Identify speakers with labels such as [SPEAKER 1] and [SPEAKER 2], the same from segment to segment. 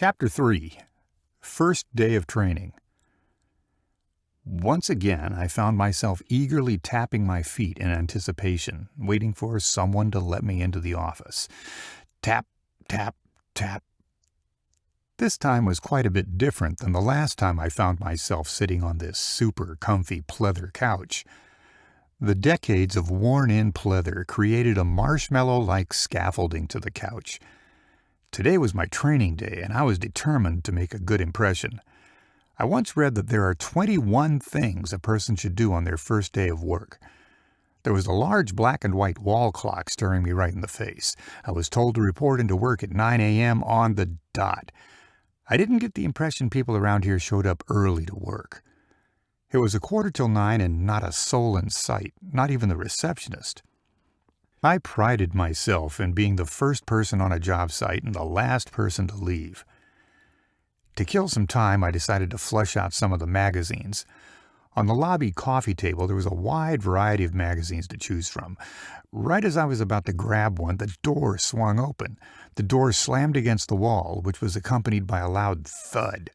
[SPEAKER 1] Chapter 3. First Day of Training. Once again, I found myself eagerly tapping my feet in anticipation, waiting for someone to let me into the office. Tap, tap, tap. This time was quite a bit different than the last time I found myself sitting on this super comfy pleather couch. The decades of worn-in pleather created a marshmallow-like scaffolding to the couch. Today was my training day, and I was determined to make a good impression. I once read that there are 21 things a person should do on their first day of work. There was a large black and white wall clock staring me right in the face. I was told to report into work at 9 a.m. on the dot. I didn't get the impression people around here showed up early to work. It was 9:15 and not a soul in sight, not even the receptionist. I prided myself in being the first person on a job site and the last person to leave. To kill some time, I decided to flush out some of the magazines. On the lobby coffee table, there was a wide variety of magazines to choose from. Right as I was about to grab one, the door swung open. The door slammed against the wall, which was accompanied by a loud thud.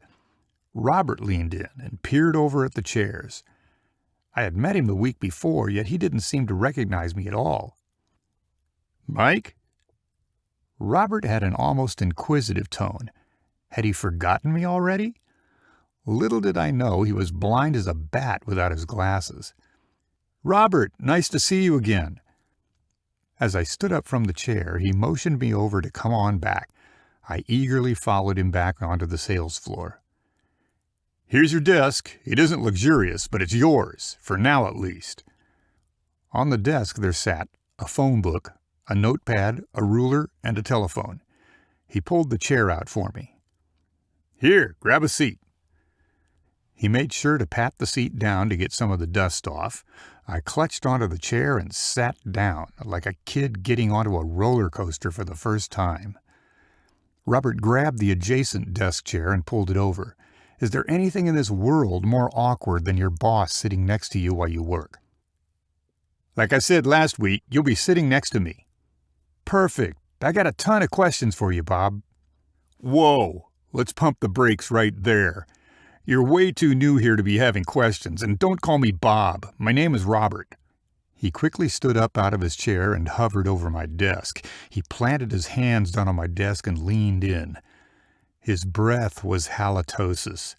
[SPEAKER 1] Robert leaned in and peered over at the chairs. I had met him the week before, yet he didn't seem to recognize me at all. "Mike?" Robert had an almost inquisitive tone. Had he forgotten me already? Little did I know he was blind as a bat without his glasses. "Robert, nice to see you again." As I stood up from the chair, he motioned me over to come on back. I eagerly followed him back onto the sales floor. "Here's your desk. It isn't luxurious, but it's yours, for now at least." On the desk there sat a phone book, a notepad, a ruler, and a telephone. He pulled the chair out for me. "Here, grab a seat." He made sure to pat the seat down to get some of the dust off. I clutched onto the chair and sat down, like a kid getting onto a roller coaster for the first time. Robert grabbed the adjacent desk chair and pulled it over. Is there anything in this world more awkward than your boss sitting next to you while you work? "Like I said last week, you'll be sitting next to me." "Perfect. I got a ton of questions for you, Bob." "Whoa, let's pump the brakes right there. You're way too new here to be having questions, and don't call me Bob. My name is Robert." He quickly stood up out of his chair and hovered over my desk. He planted his hands down on my desk and leaned in. His breath was halitosis.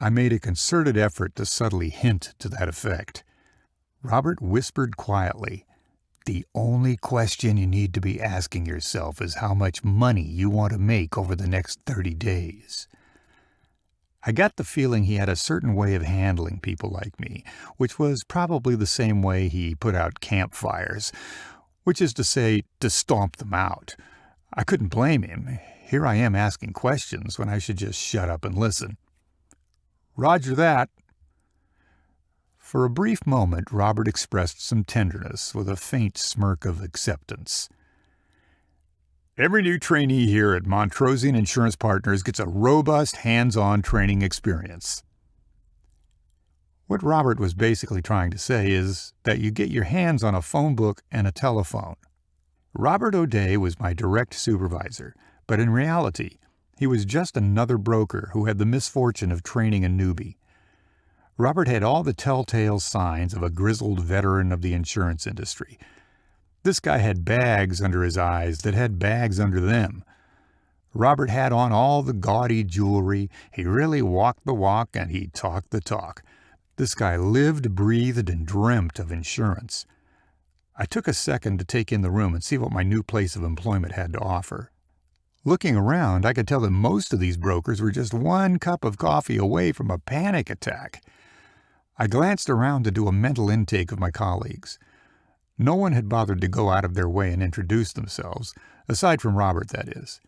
[SPEAKER 1] I made a concerted effort to subtly hint to that effect. Robert whispered quietly, "The only question you need to be asking yourself is how much money you want to make over the next 30 days. I got the feeling he had a certain way of handling people like me, which was probably the same way he put out campfires, which is to say, to stomp them out. I couldn't blame him. Here I am asking questions when I should just shut up and listen. "Roger that." For a brief moment, Robert expressed some tenderness with a faint smirk of acceptance. "Every new trainee here at Montrosian Insurance Partners gets a robust, hands-on training experience." What Robert was basically trying to say is that you get your hands on a phone book and a telephone. Robert O'Day was my direct supervisor, but in reality, he was just another broker who had the misfortune of training a newbie. Robert had all the telltale signs of a grizzled veteran of the insurance industry. This guy had bags under his eyes that had bags under them. Robert had on all the gaudy jewelry. He really walked the walk and he talked the talk. This guy lived, breathed, and dreamt of insurance. I took a second to take in the room and see what my new place of employment had to offer. Looking around, I could tell that most of these brokers were just one cup of coffee away from a panic attack. I glanced around to do a mental intake of my colleagues. No one had bothered to go out of their way and introduce themselves, aside from Robert, that is.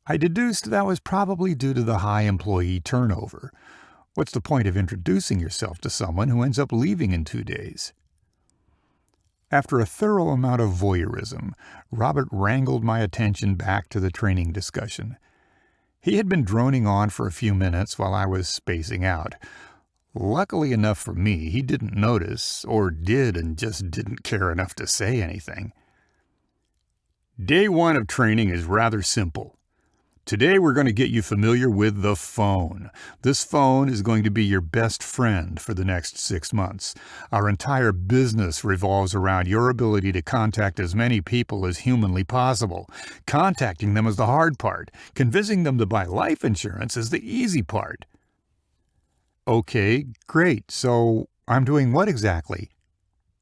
[SPEAKER 1] I deduced that was probably due to the high employee turnover. What's the point of introducing yourself to someone who ends up leaving in 2 days? After a thorough amount of voyeurism, Robert wrangled my attention back to the training discussion. He had been droning on for a few minutes while I was spacing out. Luckily enough for me, he didn't notice, or did and just didn't care enough to say anything. "Day 1 of training is rather simple. Today we're going to get you familiar with the phone. This phone is going to be your best friend for the next 6 months. Our entire business revolves around your ability to contact as many people as humanly possible. Contacting them is the hard part. Convincing them to buy life insurance is the easy part. Okay, great. So I'm doing what exactly?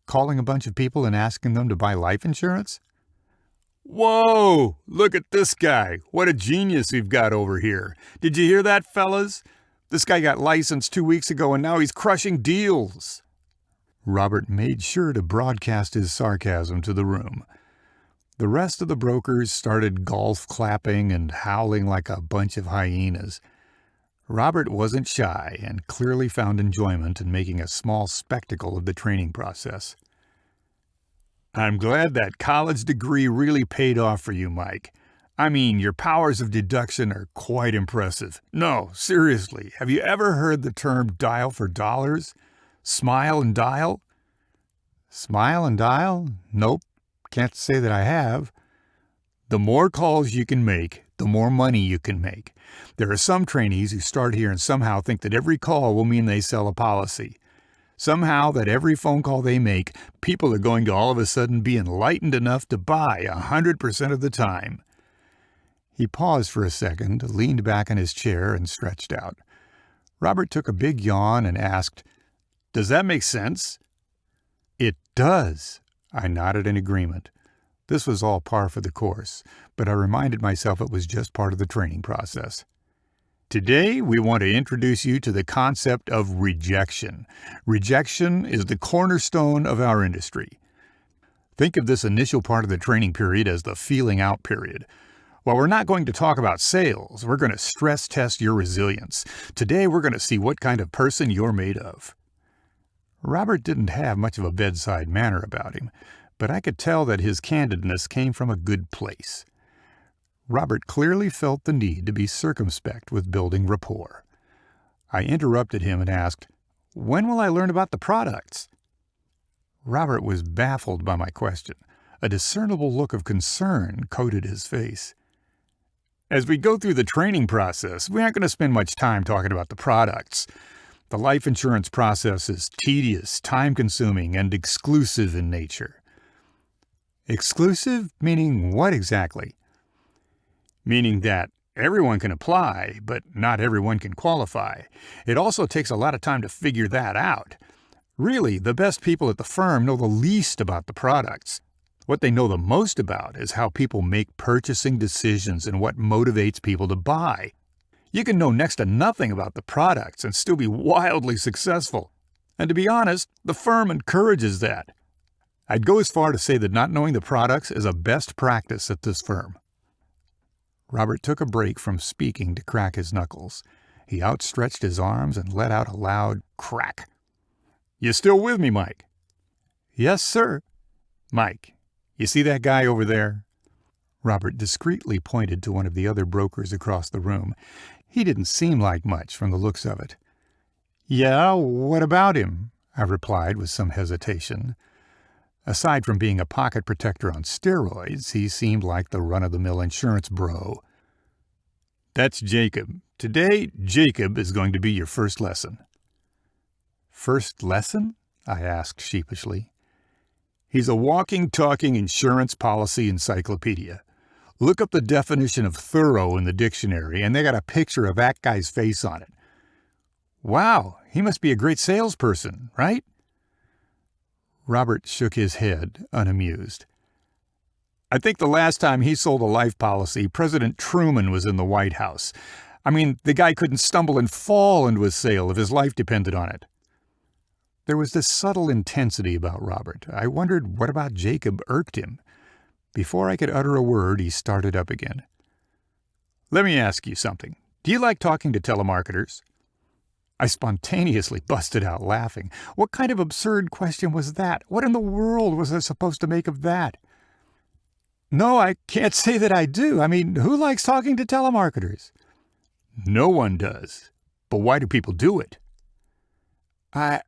[SPEAKER 1] Calling a bunch of people and asking them to buy life insurance? Whoa! Look at this guy. What a genius we've got over here. Did you hear that, fellas? This guy got licensed 2 weeks ago and now he's crushing deals. Robert made sure to broadcast his sarcasm to the room. The rest of the brokers started golf clapping and howling like a bunch of hyenas. Robert wasn't shy and clearly found enjoyment in making a small spectacle of the training process. I'm glad that college degree really paid off for you, Mike. I mean, your powers of deduction are quite impressive. No, seriously, have you ever heard the term dial for dollars? Smile and dial? Smile and dial? Nope, can't say that I have. The more calls you can make, the more money you can make. There are some trainees who start here and somehow think that every call will mean they sell a policy. Somehow that every phone call they make, people are going to all of a sudden be enlightened enough to buy 100% of the time. He paused for a second, leaned back in his chair, and stretched out. Robert took a big yawn and asked, "Does that make sense?" "It does." I nodded in agreement. This was all par for the course, but I reminded myself it was just part of the training process. Today, we want to introduce you to the concept of rejection. Rejection is the cornerstone of our industry. Think of this initial part of the training period as the feeling out period. While we're not going to talk about sales, we're going to stress test your resilience. Today, we're going to see what kind of person you're made of. Robert didn't have much of a bedside manner about him, but I could tell that his candidness came from a good place. Robert clearly felt the need to be circumspect with building rapport. I interrupted him and asked, "When will I learn about the products?" Robert was baffled by my question. A discernible look of concern coated his face. As we go through the training process, we aren't going to spend much time talking about the products. The life insurance process is tedious, time-consuming, and exclusive in nature. Exclusive? Meaning what exactly? Meaning that everyone can apply, but not everyone can qualify. It also takes a lot of time to figure that out. Really, the best people at the firm know the least about the products. What they know the most about is how people make purchasing decisions and what motivates people to buy. You can know next to nothing about the products and still be wildly successful. And to be honest, the firm encourages that. I'd go as far to say that not knowing the products is a best practice at this firm. Robert took a break from speaking to crack his knuckles. He outstretched his arms and let out a loud crack. "You still with me, Mike?" "Yes, sir." "Mike, you see that guy over there?" Robert discreetly pointed to one of the other brokers across the room. He didn't seem like much from the looks of it. "Yeah, what about him?" I replied with some hesitation. Aside from being a pocket protector on steroids, he seemed like the run-of-the-mill insurance bro. "That's Jacob. Today, Jacob is going to be your first lesson." "First lesson?" I asked sheepishly. "He's a walking, talking insurance policy encyclopedia. Look up the definition of thorough in the dictionary, and they got a picture of that guy's face on it." "Wow, he must be a great salesperson, right?" Robert shook his head, unamused. "I think the last time he sold a life policy, President Truman was in the White House. I mean, the guy couldn't stumble and fall into a sale if his life depended on it." There was this subtle intensity about Robert. I wondered what about Jacob irked him. Before I could utter a word, he started up again. "Let me ask you something. Do you like talking to telemarketers?" I spontaneously busted out laughing. What kind of absurd question was that? What in the world was I supposed to make of that? "No, I can't say that I do. I mean, who likes talking to telemarketers?" "No one does. But why do people do it?" I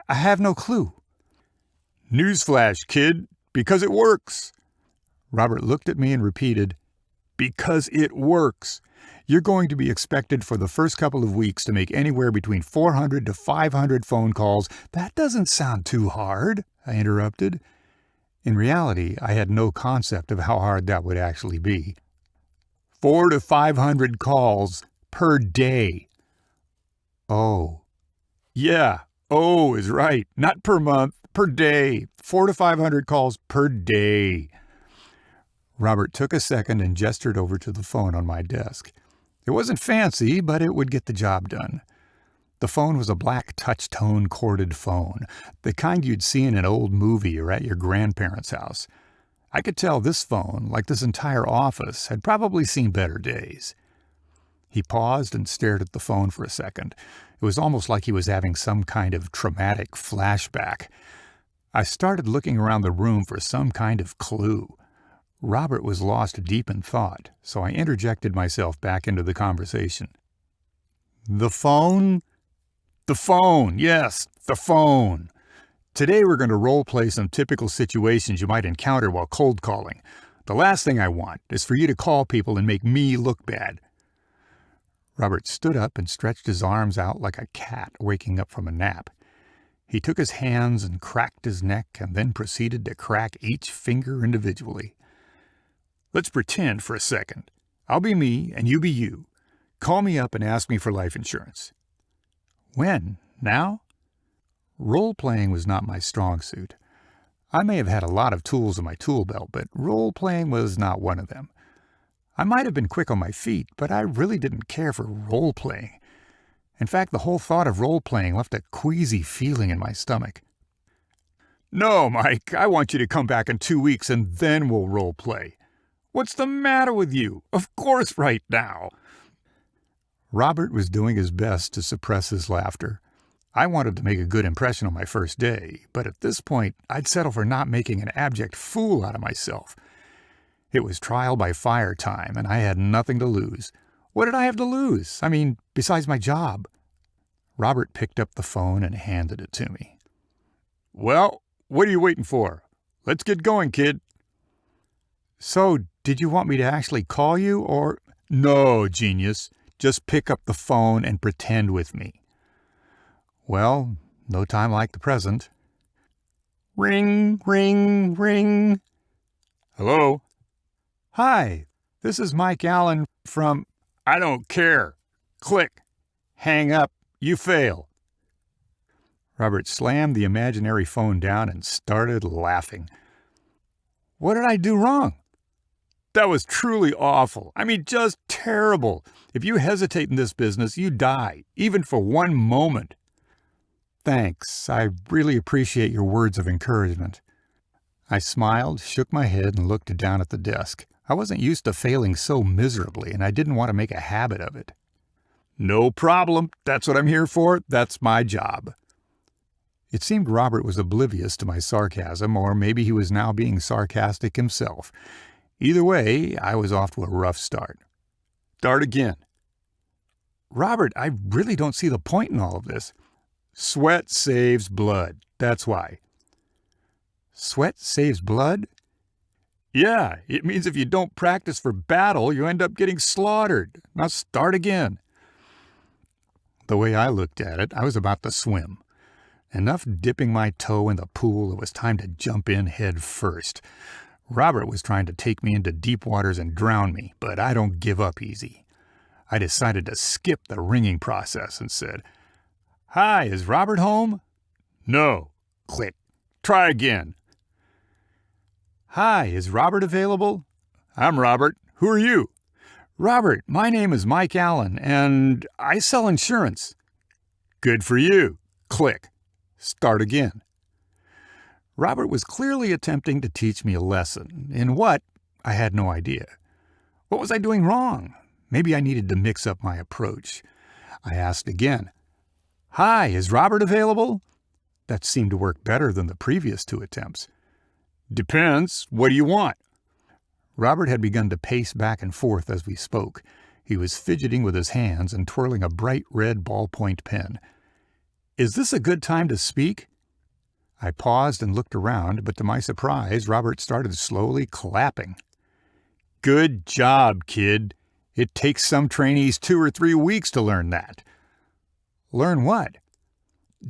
[SPEAKER 1] have no clue." "Newsflash, kid, because it works." Robert looked at me and repeated, Because it works. You're going to be expected for the first couple of weeks to make anywhere between 400 to 500 phone calls. That doesn't sound too hard, I interrupted. In reality, I had no concept of how hard that would actually be. 400 to 500 calls per day. Oh. Yeah, oh is right. Not per month, per day. 400 to 500 calls per day. Robert took a second and gestured over to the phone on my desk. It wasn't fancy, but it would get the job done. The phone was a black touch-tone corded phone, the kind you'd see in an old movie or at your grandparents' house. I could tell this phone, like this entire office, had probably seen better days. He paused and stared at the phone for a second. It was almost like he was having some kind of traumatic flashback. I started looking around the room for some kind of clue. Robert was lost deep in thought, so I interjected myself back into the conversation. The phone? The phone, yes, the phone. Today we're going to role-play some typical situations you might encounter while cold calling. The last thing I want is for you to call people and make me look bad. Robert stood up and stretched his arms out like a cat waking up from a nap. He took his hands and cracked his neck and then proceeded to crack each finger individually. Let's pretend for a second. I'll be me and you be you. Call me up and ask me for life insurance. When? Now? Role-playing was not my strong suit. I may have had a lot of tools in my tool belt, but role-playing was not one of them. I might have been quick on my feet, but I really didn't care for role-playing. In fact, the whole thought of role-playing left a queasy feeling in my stomach. No, Mike, I want you to come back in 2 weeks and then we'll role-play. What's the matter with you? Of course right now. Robert was doing his best to suppress his laughter. I wanted to make a good impression on my first day, but at this point, I'd settle for not making an abject fool out of myself. It was trial by fire time, and I had nothing to lose. What did I have to lose? I mean, besides my job. Robert picked up the phone and handed it to me. Well, what are you waiting for? Let's get going, kid. So, did you want me to actually call you, or... No, genius. Just pick up the phone and pretend with me. Well, no time like the present. Ring, ring, ring. Hello? Hi, this is Mike Allen from... I don't care. Click. Hang up. You fail. Robert slammed the imaginary phone down and started laughing. What did I do wrong? That was truly awful. I mean, just terrible. If you hesitate in this business, you die, even for 1 moment. Thanks. I really appreciate your words of encouragement. I smiled, shook my head, and looked down at the desk. I wasn't used to failing so miserably, and I didn't want to make a habit of it. No problem. That's what I'm here for. That's my job. It seemed Robert was oblivious to my sarcasm, or maybe he was now being sarcastic himself. Either way, I was off to a rough start. Start again. Robert, I really don't see the point in all of this. Sweat saves blood. That's why. Sweat saves blood? Yeah, it means if you don't practice for battle, you end up getting slaughtered. Now start again. The way I looked at it, I was about to swim. Enough dipping my toe in the pool, it was time to jump in head first. Robert was trying to take me into deep waters and drown me, but I don't give up easy. I decided to skip the ringing process and said, Hi, is Robert home? No. Click. Try again. Hi, is Robert available? I'm Robert. Who are you? Robert, my name is Mike Allen, and I sell insurance. Good for you. Click. Start again. Robert was clearly attempting to teach me a lesson. In what? I had no idea. What was I doing wrong? Maybe I needed to mix up my approach. I asked again. Hi, is Robert available? That seemed to work better than the previous 2 attempts. Depends. What do you want? Robert had begun to pace back and forth as we spoke. He was fidgeting with his hands and twirling a bright red ballpoint pen. Is this a good time to speak? I paused and looked around, but to my surprise, Robert started slowly clapping. Good job, kid. It takes some trainees 2 or 3 weeks to learn that. Learn what?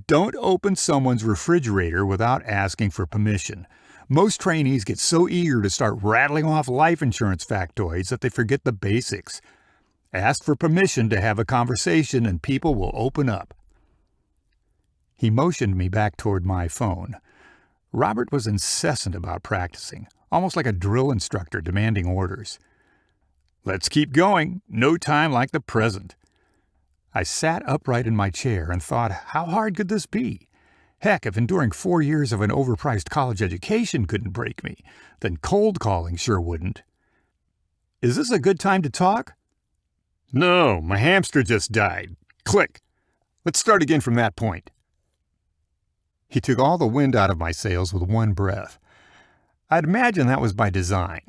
[SPEAKER 1] Don't open someone's refrigerator without asking for permission. Most trainees get so eager to start rattling off life insurance factoids that they forget the basics. Ask for permission to have a conversation and people will open up. He motioned me back toward my phone. Robert was incessant about practicing, almost like a drill instructor demanding orders. Let's keep going. No time like the present. I sat upright in my chair and thought, how hard could this be? Heck, if enduring 4 years of an overpriced college education couldn't break me, then cold calling sure wouldn't. Is this a good time to talk? No, my hamster just died. Click. Let's start again from that point. He took all the wind out of my sails with one breath. I'd imagine that was by design.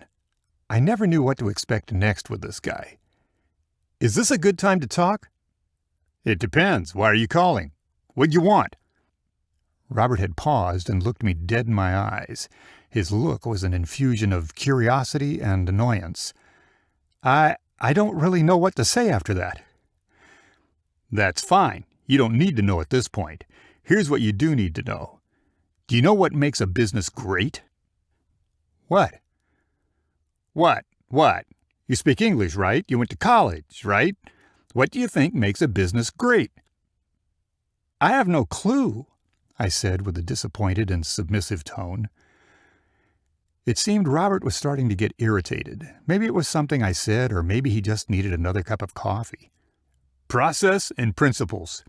[SPEAKER 1] I never knew what to expect next with this guy. Is this a good time to talk? It depends. Why are you calling? What'd you want? Robert had paused and looked me dead in my eyes. His look was an infusion of curiosity and annoyance. I don't really know what to say after that. That's fine. You don't need to know at this point. Here's what you do need to know. Do you know what makes a business great? What? What? You speak English, right? You went to college, right? What do you think makes a business great? I have no clue, I said with a disappointed and submissive tone. It seemed Robert was starting to get irritated. Maybe it was something I said, or maybe he just needed another cup of coffee. Process and principles.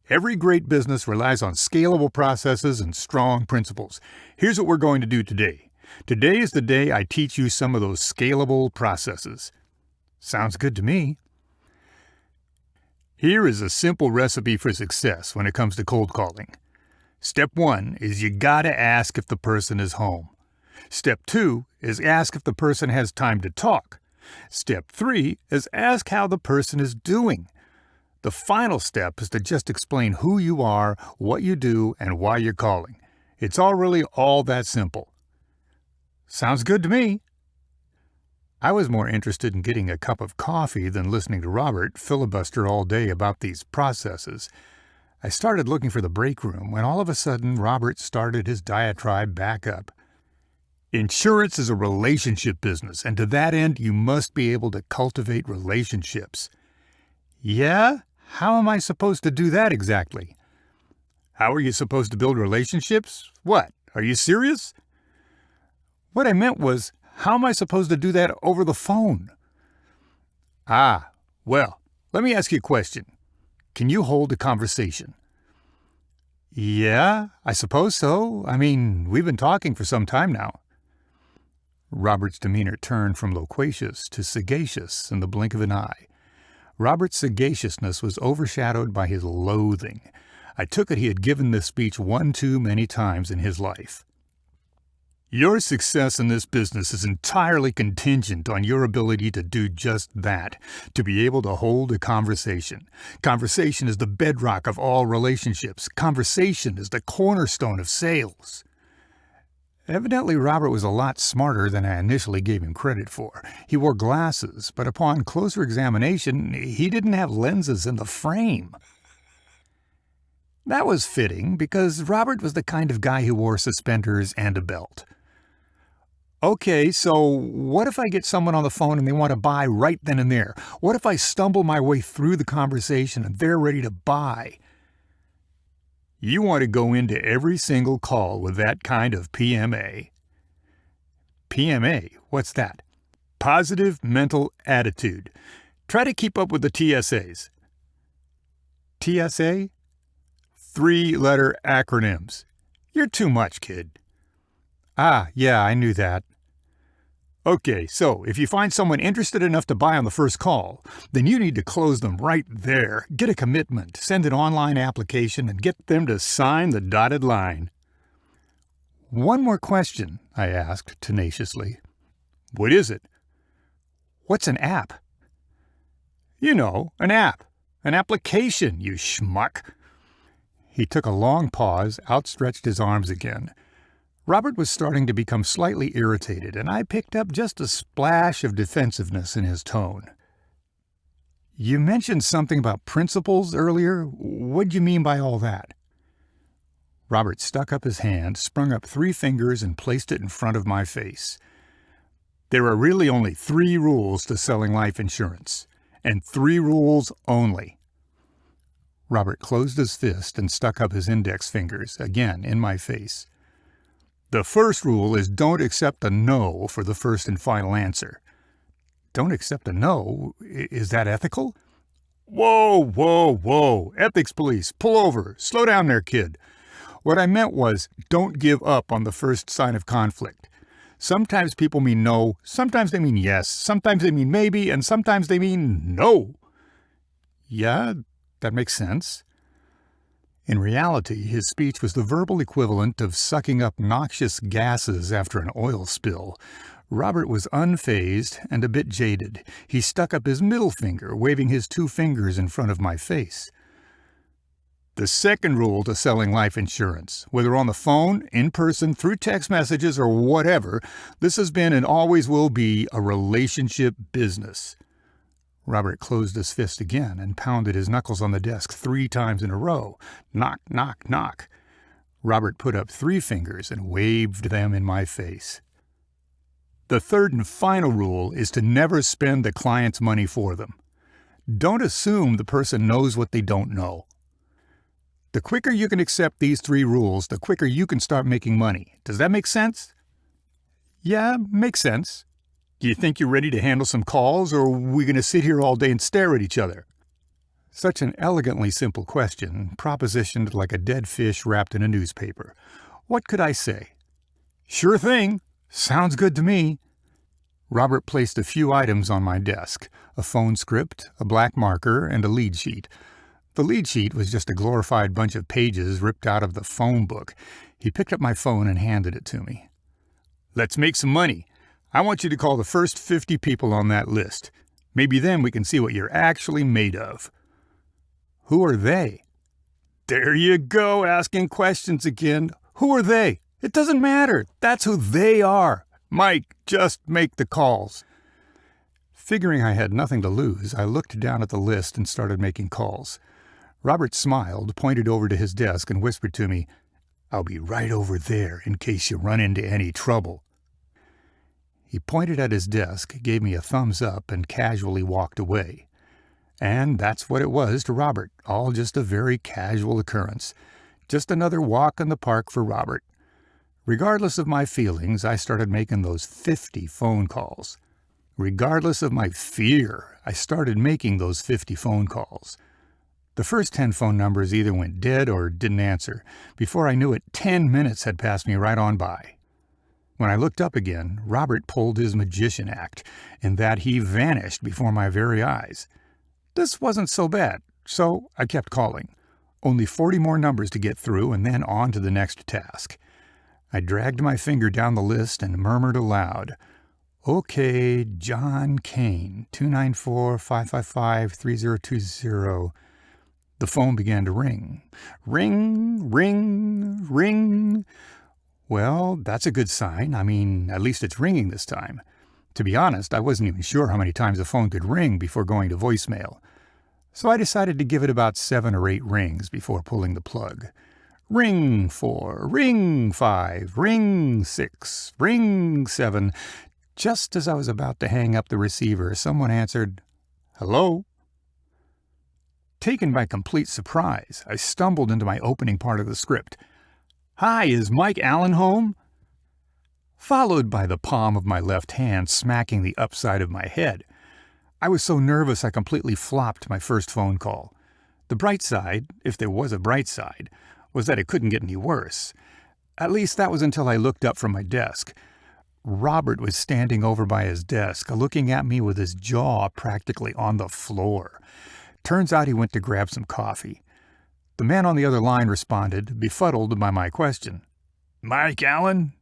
[SPEAKER 1] Every great business relies on scalable processes and strong principles. Here's what we're going to do today. Today is the day I teach you some of those scalable processes. Sounds good to me. Here is a simple recipe for success when it comes to cold calling. Step 1 is you gotta ask if the person is home. Step 2 is ask if the person has time to talk. Step 3 is ask how the person is doing. The final step is to just explain who you are, what you do, and why you're calling. It's really all that simple. Sounds good to me. I was more interested in getting a cup of coffee than listening to Robert filibuster all day about these processes. I started looking for the break room when all of a sudden Robert started his diatribe back up. Insurance is a relationship business, and to that end you must be able to cultivate relationships. Yeah? How am I supposed to do that exactly? How are you supposed to build relationships? What? Are you serious? What I meant was, how am I supposed to do that over the phone? Well, let me ask you a question. Can you hold a conversation? Yeah, I suppose so. I mean, we've been talking for some time now. Robert's demeanor turned from loquacious to sagacious in the blink of an eye. Robert's sagaciousness was overshadowed by his loathing. I took it he had given this speech one too many times in his life. Your success in this business is entirely contingent on your ability to do just that, to be able to hold a conversation. Conversation is the bedrock of all relationships. Conversation is the cornerstone of sales. Evidently, Robert was a lot smarter than I initially gave him credit for. He wore glasses, but upon closer examination, he didn't have lenses in the frame. That was fitting, because Robert was the kind of guy who wore suspenders and a belt. Okay, so what if I get someone on the phone and they want to buy right then and there? What if I stumble my way through the conversation and they're ready to buy? You want to go into every single call with that kind of PMA. PMA? What's that? Positive mental attitude. Try to keep up with the TSAs. TSA? 3-letter acronyms. You're too much, kid. Yeah, I knew that. Okay, so if you find someone interested enough to buy on the first call, then you need to close them right there, get a commitment, send an online application, and get them to sign the dotted line. One more question, I asked tenaciously. What is it? What's an app? You know, an app. An application, you schmuck. He took a long pause, outstretched his arms again. Robert was starting to become slightly irritated, and I picked up just a splash of defensiveness in his tone. "You mentioned something about principles earlier. What'd you mean by all that?" Robert stuck up his hand, sprung up 3 fingers, and placed it in front of my face. "There are really only 3 rules to selling life insurance, and 3 rules only." Robert closed his fist and stuck up his index fingers, again in my face. "The first rule is don't accept a no for the first and final answer." "Don't accept a no? Is that ethical?" "Whoa, whoa, whoa! Ethics police, pull over! Slow down there, kid! What I meant was, don't give up on the first sign of conflict. Sometimes people mean no, sometimes they mean yes, sometimes they mean maybe, and sometimes they mean no." "Yeah, that makes sense." In reality, his speech was the verbal equivalent of sucking up noxious gases after an oil spill. Robert was unfazed and a bit jaded. He stuck up his middle finger, waving his 2 fingers in front of my face. "The second rule to selling life insurance, whether on the phone, in person, through text messages, or whatever, this has been and always will be a relationship business." Robert closed his fist again and pounded his knuckles on the desk 3 times in a row. Knock, knock, knock. Robert put up 3 fingers and waved them in my face. "The third and final rule is to never spend the client's money for them. Don't assume the person knows what they don't know. The quicker you can accept these 3 rules, the quicker you can start making money. Does that make sense?" "Yeah, makes sense." "Do you think you're ready to handle some calls, or are we going to sit here all day and stare at each other?" Such an elegantly simple question, propositioned like a dead fish wrapped in a newspaper. What could I say? "Sure thing. Sounds good to me." Robert placed a few items on my desk, a phone script, a black marker, and a lead sheet. The lead sheet was just a glorified bunch of pages ripped out of the phone book. He picked up my phone and handed it to me. "Let's make some money. I want you to call the first 50 people on that list. Maybe then we can see what you're actually made of." "Who are they?" "There you go, asking questions again. Who are they? It doesn't matter. That's who they are. Mike, just make the calls." Figuring I had nothing to lose, I looked down at the list and started making calls. Robert smiled, pointed over to his desk, and whispered to me, "I'll be right over there in case you run into any trouble." He pointed at his desk, gave me a thumbs up, and casually walked away. And that's what it was to Robert, all just a very casual occurrence. Just another walk in the park for Robert. Regardless of my feelings, I started making those 50 phone calls. Regardless of my fear, I started making those 50 phone calls. The first 10 phone numbers either went dead or didn't answer. Before I knew it, 10 minutes had passed me right on by. When I looked up again, Robert pulled his magician act, in that he vanished before my very eyes. This wasn't so bad, so I kept calling. Only 40 more numbers to get through, and then on to the next task. I dragged my finger down the list and murmured aloud, "Okay, John Kane, 294-555-3020. The phone began to ring. Ring, ring, ring. Well, that's a good sign. I mean, at least it's ringing this time. To be honest, I wasn't even sure how many times the phone could ring before going to voicemail. So I decided to give it about 7 or 8 rings before pulling the plug. Ring 4, ring 5, ring 6, ring 7. Just as I was about to hang up the receiver, someone answered, "Hello?" Taken by complete surprise, I stumbled into my opening part of the script. "Hi, is Mike Allen home?" Followed by the palm of my left hand smacking the upside of my head. I was so nervous I completely flopped my first phone call. The bright side, if there was a bright side, was that it couldn't get any worse. At least that was until I looked up from my desk. Robert was standing over by his desk, looking at me with his jaw practically on the floor. Turns out he went to grab some coffee. The man on the other line responded, befuddled by my question. "Mike Allen?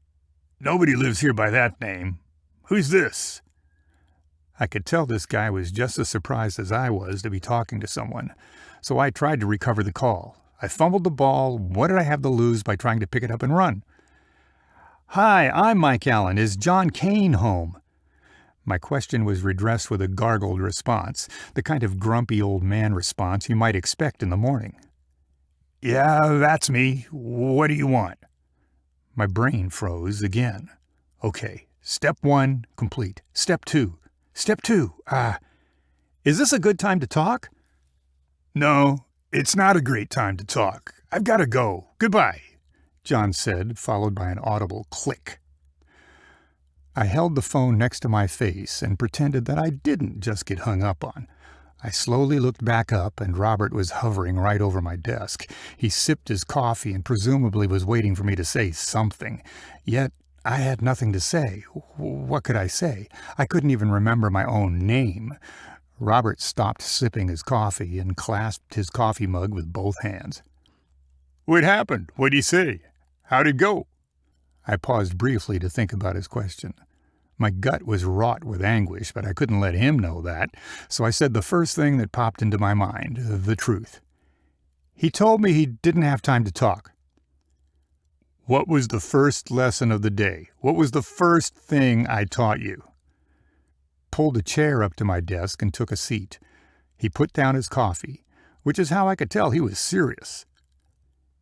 [SPEAKER 1] Nobody lives here by that name. Who's this?" I could tell this guy was just as surprised as I was to be talking to someone, so I tried to recover the call. I fumbled the ball. What did I have to lose by trying to pick it up and run? "Hi, I'm Mike Allen. Is John Kane home?" My question was redressed with a gargled response, the kind of grumpy old man response you might expect in the morning. "Yeah, that's me. What do you want?" My brain froze again. Okay, step 1, complete. Step 2. Is this a good time to talk? "No, it's not a great time to talk. I've got to go. Goodbye," John said, followed by an audible click. I held the phone next to my face and pretended that I didn't just get hung up on. I slowly looked back up, and Robert was hovering right over my desk. He sipped his coffee and presumably was waiting for me to say something. Yet I had nothing to say. What could I say? I couldn't even remember my own name. Robert stopped sipping his coffee and clasped his coffee mug with both hands. "What happened? What'd he say? How'd it go?" I paused briefly to think about his question. My gut was wrought with anguish, but I couldn't let him know that, so I said the first thing that popped into my mind, the truth. "He told me he didn't have time to talk." "What was the first lesson of the day? What was the first thing I taught you?" Pulled a chair up to my desk and took a seat. He put down his coffee, which is how I could tell he was serious.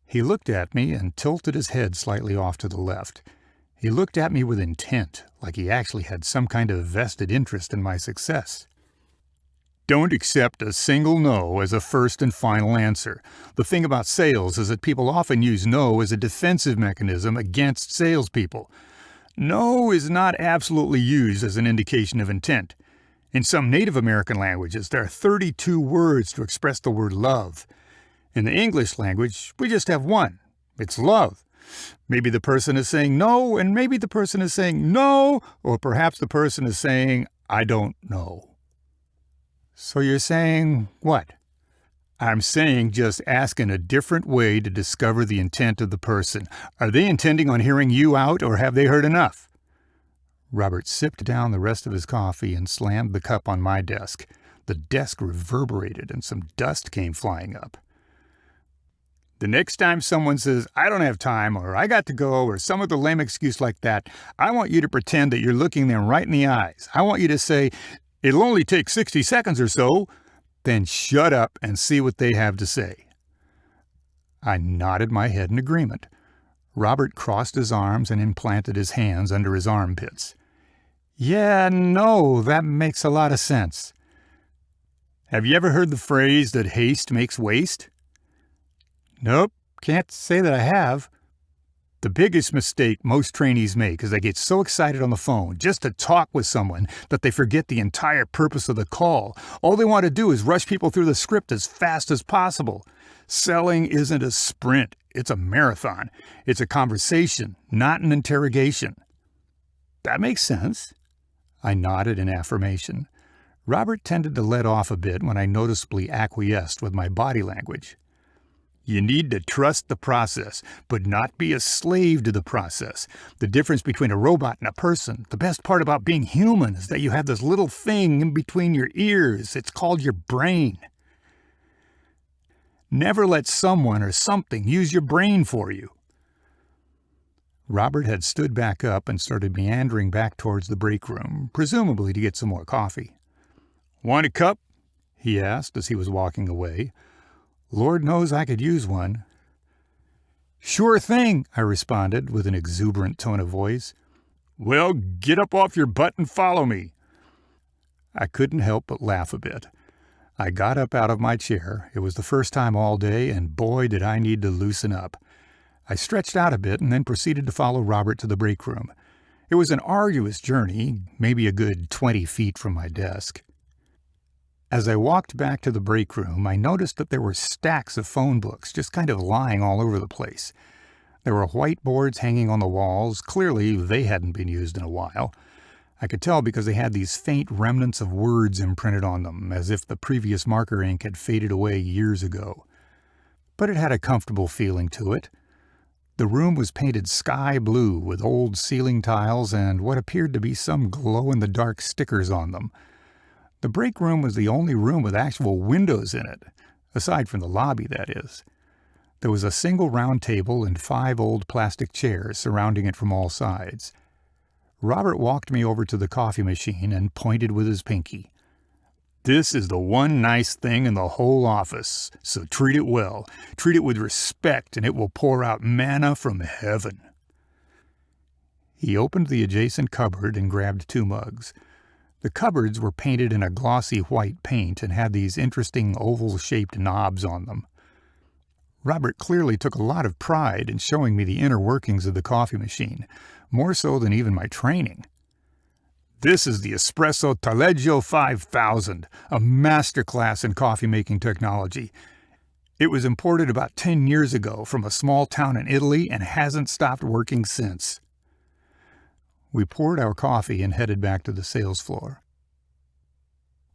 [SPEAKER 1] He looked at me and tilted his head slightly off to the left. He looked at me with intent, like he actually had some kind of vested interest in my success. "Don't accept a single no as a first and final answer. The thing about sales is that people often use no as a defensive mechanism against salespeople. No is not absolutely used as an indication of intent. In some Native American languages, there are 32 words to express the word love. In the English language, we just have one. It's love. Maybe the person is saying no, and maybe the person is saying no, or perhaps the person is saying, I don't know." "So you're saying what?" "I'm saying just ask in a different way to discover the intent of the person. Are they intending on hearing you out, or have they heard enough?" Robert sipped down the rest of his coffee and slammed the cup on my desk. The desk reverberated and some dust came flying up. "The next time someone says, 'I don't have time,' or 'I got to go,' or some other lame excuse like that, I want you to pretend that you're looking them right in the eyes. I want you to say, 'It'll only take 60 seconds or so,' then shut up and see what they have to say." I nodded my head in agreement. Robert crossed his arms and implanted his hands under his armpits. "Yeah, no, that makes a lot of sense." "Have you ever heard the phrase that haste makes waste?" "Nope, can't say that I have." The biggest mistake most trainees make is they get so excited on the phone just to talk with someone that they forget the entire purpose of the call. All they want to do is rush people through the script as fast as possible. Selling isn't a sprint, it's a marathon. It's a conversation, not an interrogation. "That makes sense." I nodded in affirmation. Robert tended to let off a bit when I noticeably acquiesced with my body language. "You need to trust the process, but not be a slave to the process. The difference between a robot and a person, the best part about being human is that you have this little thing in between your ears. It's called your brain. Never let someone or something use your brain for you." Robert had stood back up and started meandering back towards the break room, presumably to get some more coffee. "Want a cup?" he asked as he was walking away. Lord knows I could use one. "Sure thing," I responded with an exuberant tone of voice. "Well, get up off your butt and follow me." I couldn't help but laugh a bit. I got up out of my chair. It was the first time all day, and boy, did I need to loosen up. I stretched out a bit and then proceeded to follow Robert to the break room. It was an arduous journey, maybe a good 20 feet from my desk. As I walked back to the break room, I noticed that there were stacks of phone books just kind of lying all over the place. There were whiteboards hanging on the walls. Clearly, they hadn't been used in a while. I could tell because they had these faint remnants of words imprinted on them, as if the previous marker ink had faded away years ago. But it had a comfortable feeling to it. The room was painted sky blue with old ceiling tiles and what appeared to be some glow-in-the-dark stickers on them. The break room was the only room with actual windows in it, aside from the lobby, that is. There was a single round table and 5 old plastic chairs surrounding it from all sides. Robert walked me over to the coffee machine and pointed with his pinky. "This is the one nice thing in the whole office, so treat it well. Treat it with respect, and it will pour out manna from heaven." He opened the adjacent cupboard and grabbed 2 mugs. The cupboards were painted in a glossy white paint and had these interesting oval-shaped knobs on them. Robert clearly took a lot of pride in showing me the inner workings of the coffee machine, more so than even my training. "This is the Espresso Taleggio 5000, a masterclass in coffee-making technology. It was imported about 10 years ago from a small town in Italy and hasn't stopped working since." We poured our coffee and headed back to the sales floor.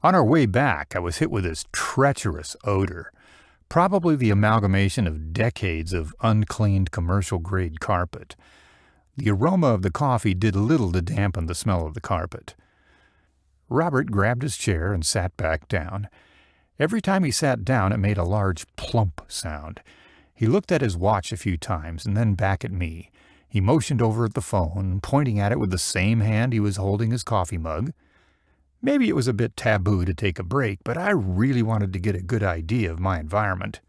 [SPEAKER 1] On our way back, I was hit with this treacherous odor, probably the amalgamation of decades of uncleaned commercial-grade carpet. The aroma of the coffee did little to dampen the smell of the carpet. Robert grabbed his chair and sat back down. Every time he sat down, it made a large plump sound. He looked at his watch a few times and then back at me. He motioned over at the phone, pointing at it with the same hand he was holding his coffee mug. Maybe it was a bit taboo to take a break, but I really wanted to get a good idea of my environment.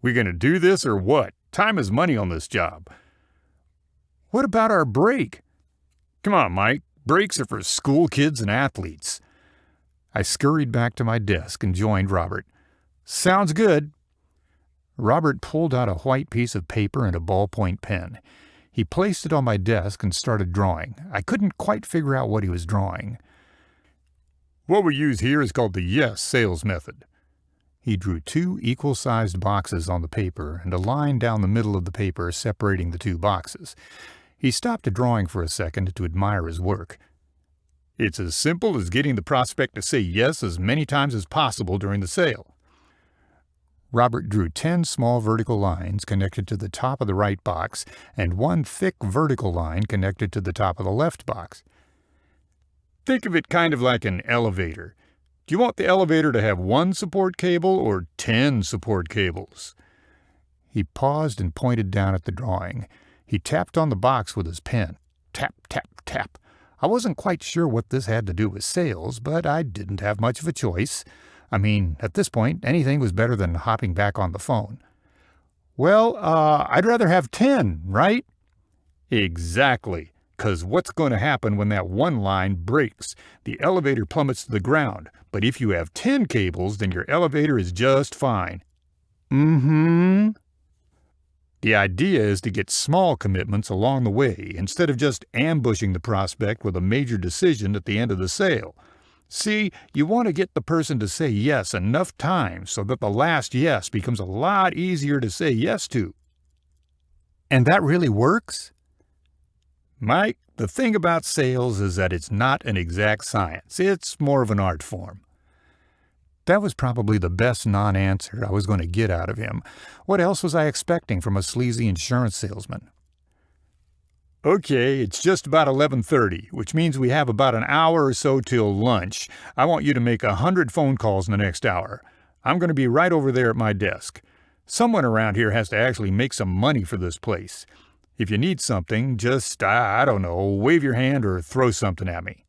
[SPEAKER 1] "We gonna do this or what? Time is money on this job." "What about our break?" "Come on, Mike. Breaks are for school kids and athletes." I scurried back to my desk and joined Robert. "Sounds good." Robert pulled out a white piece of paper and a ballpoint pen. He placed it on my desk and started drawing. I couldn't quite figure out what he was drawing. "What we use here is called the yes sales method." He drew 2 equal-sized boxes on the paper and a line down the middle of the paper separating the 2 boxes. He stopped the drawing for a second to admire his work. "It's as simple as getting the prospect to say yes as many times as possible during the sale." Robert drew 10 small vertical lines connected to the top of the right box and 1 thick vertical line connected to the top of the left box. "Think of it kind of like an elevator. Do you want the elevator to have 1 support cable or 10 support cables?" He paused and pointed down at the drawing. He tapped on the box with his pen. Tap, tap, tap. I wasn't quite sure what this had to do with sales, but I didn't have much of a choice. I mean, at this point, anything was better than hopping back on the phone. "Well, I'd rather have 10, right?" "Exactly. 'Cause what's going to happen when that 1 line breaks? The elevator plummets to the ground. But if you have 10 cables, then your elevator is just fine." "Mm-hmm." The idea is to get small commitments along the way, instead of just ambushing the prospect with a major decision at the end of the sale. See, you want to get the person to say yes enough times so that the last yes becomes a lot easier to say yes to.
[SPEAKER 2] And that really works?
[SPEAKER 1] Mike, the thing about sales is that it's not an exact science. It's more of an art form.
[SPEAKER 2] That was probably the best non-answer I was going to get out of him. What else was I expecting from a sleazy insurance salesman?
[SPEAKER 1] Okay, it's just about 11:30, which means we have about an hour or so till lunch. I want you to make 100 phone calls in the next hour. I'm going to be right over there at my desk. Someone around here has to actually make some money for this place. If you need something, just, I don't know, wave your hand or throw something at me.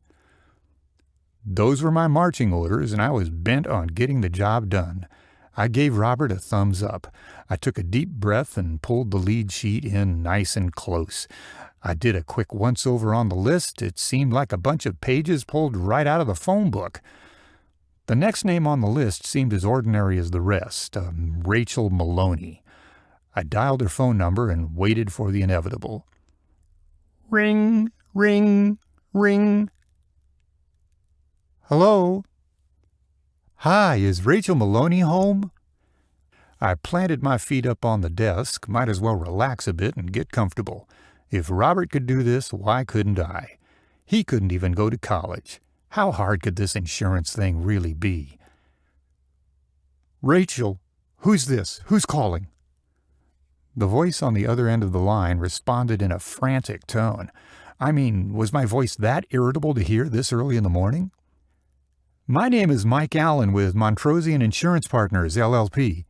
[SPEAKER 2] Those were my marching orders, and I was bent on getting the job done. I gave Robert a thumbs up. I took a deep breath and pulled the lead sheet in nice and close. I did a quick once-over on the list. It seemed like a bunch of pages pulled right out of the phone book. The next name on the list seemed as ordinary as the rest, Rachel Maloney. I dialed her phone number and waited for the inevitable. Ring, ring, ring. Hello? Hi, is Rachel Maloney home? I planted my feet up on the desk, might as well relax a bit and get comfortable. If Robert could do this, why couldn't I? He couldn't even go to college. How hard could this insurance thing really be? Rachel, who's this? Who's calling? The voice on the other end of the line responded in a frantic tone. I mean, was my voice that irritable to hear this early in the morning? My name is Mike Allen with Montrosian Insurance Partners, LLP.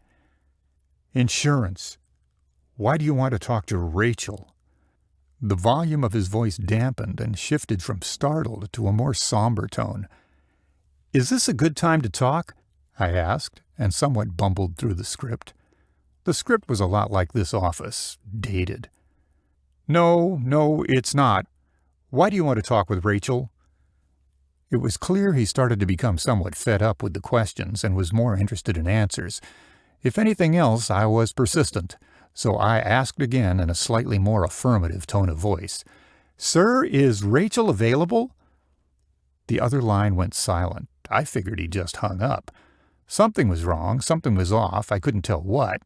[SPEAKER 2] Insurance. Why do you want to talk to Rachel?" The volume of his voice dampened and shifted from startled to a more somber tone. "Is this a good time to talk?" I asked, and somewhat bumbled through the script. The script was a lot like this office, dated. No, it's not. Why do you want to talk with Rachel?" It was clear he started to become somewhat fed up with the questions and was more interested in answers. If anything else, I was persistent, so I asked again in a slightly more affirmative tone of voice. "Sir, is Rachel available?" The other line went silent. I figured he just hung up. Something was wrong, something was off, I couldn't tell what,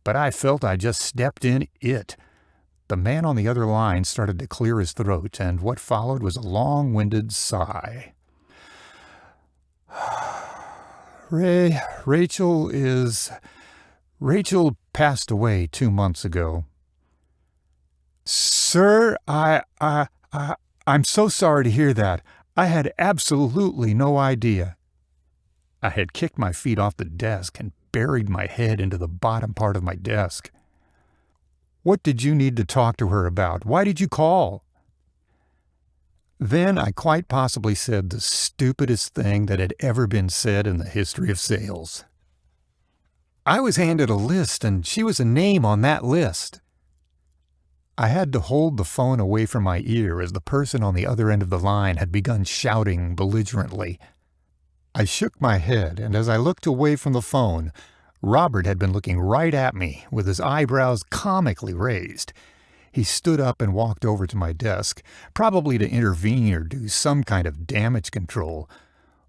[SPEAKER 2] but I felt I just stepped in it. The man on the other line started to clear his throat, and what followed was a long-winded sigh. Rachel passed away 2 months ago." "Sir, I'm so sorry to hear that. I had absolutely no idea." I had kicked my feet off the desk and buried my head into the bottom part of my desk. "What did you need to talk to her about? Why did you call?" Then I quite possibly said the stupidest thing that had ever been said in the history of sales. "I was handed a list, and she was a name on that list." I had to hold the phone away from my ear as the person on the other end of the line had begun shouting belligerently. I shook my head, and as I looked away from the phone, Robert had been looking right at me with his eyebrows comically raised. He stood up and walked over to my desk, probably to intervene or do some kind of damage control.